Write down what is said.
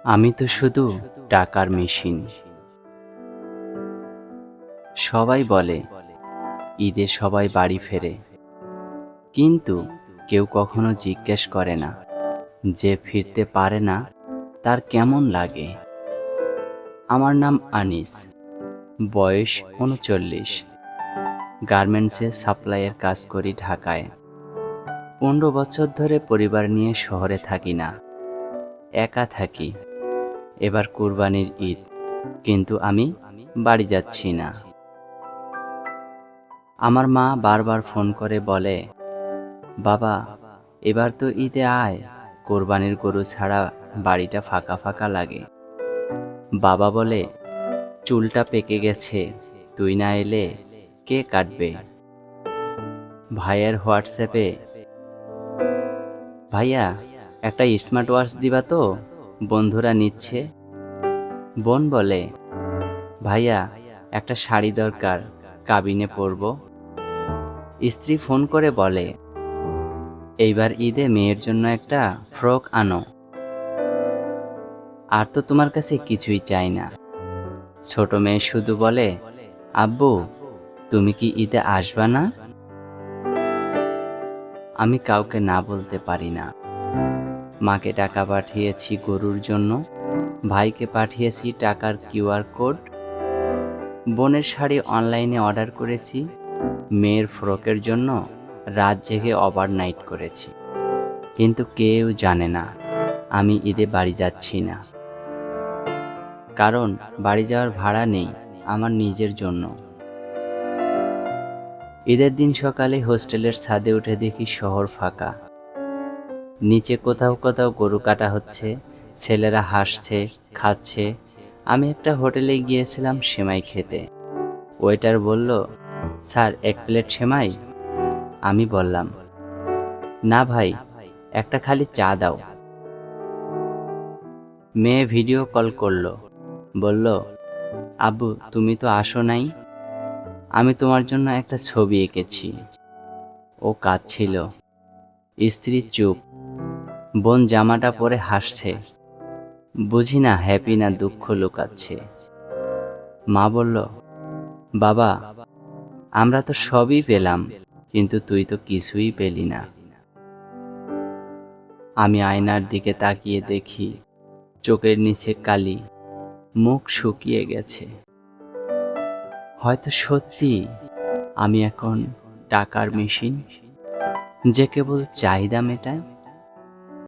আমি তো শুধু টাকার মেশিন। সবাই বলে ঈদে সবাই বাড়ি ফেরে, কিন্তু কেউ কখনো জিজ্ঞেস করে না যে ফিরতে পারে না তার কেমন লাগে। আমার নাম আনিস, বয়স ৩৯। গার্মেন্টসে সাপ্লাইয়ের কাজ করি ঢাকায়। ১৫ বছর ধরে পরিবার নিয়ে শহরে থাকি না, একা থাকি। এবার কুরবানির ঈদ, কিন্তু আমি বাড়ি যাচ্ছি না। আমার মা বারবার ফোন করে বলে, বাবা এবার তো ঈদে আয়, কোরবানির গরু ছাড়া বাড়িটা ফাঁকা ফাঁকা লাগে। বাবা বলে, চুলটা পেকে গেছে, তুই না এলে কে কাটবে। ভাইয়ের হোয়াটসঅ্যাপে, ভাইয়া একটা স্মার্ট ওয়াচ দিবা তো, বন্ধুরা নিচ্ছে। বোন বলে, ভাইয়া একটা শাড়ি দরকার, কাবিনে পরবো। স্ত্রী ফোন করে বলে, এইবার ঈদে মেয়ের জন্য একটা ফ্রক আনো। আর তো তোমার কাছে কিছুই চাই না। ছোট মেয়ে শুধু বলে, আব্বু তুমি কি ঈদে আসবা না? আমি কাউকে না বলতে পারি না। মাকে টাকা পাঠিয়েছি গরুর জন্য, ভাইকে পাঠিয়েছি টাকার কিউআর কোড, বোনের শাড়ি অনলাইনে অর্ডার করেছি, মেয়ের ফ্রকের জন্য রাত জেগে ওভারনাইট করেছি। কিন্তু কেউ জানে না আমি ঈদে বাড়ি যাচ্ছি না, কারণ বাড়ি যাওয়ার ভাড়া নেই আমার নিজের জন্য। ঈদের দিন সকালে হোস্টেলের ছাদে উঠে দেখি শহর ফাঁকা। নিচে কোথাও কোথাও গরু কাটা হচ্ছে, ছেলেরা হাসছে, খাচ্ছে। আমি একটা হোটেলে গিয়েছিলাম সেমাই খেতে। ওয়েটার বলল, স্যার 1 প্লেট সেমাই। আমি বললাম, না ভাই, একটা খালি চা দাও। মেয়ে ভিডিও কল করলো, বলল, আব্বু তুমি তো আসো নাই, আমি তোমার জন্য একটা ছবি এঁকেছি। ও কাঁদছিল। স্ত্রী চুপ। বোন জামাটা পরে হাসছে, বুঝি না হ্যাপি না দুঃখ লুকাচ্ছে। মা বলল, বাবা আমরা তো সবই পেলাম, কিন্তু তুই তো কিছুই পেলি না। আমি আয়নার দিকে তাকিয়ে দেখি চোখের নিচে কালি, মুখ শুকিয়ে গেছে। হয়তো সত্যি আমি এখন টাকার মেশিন, যে কেবল চাহিদা মেটায়।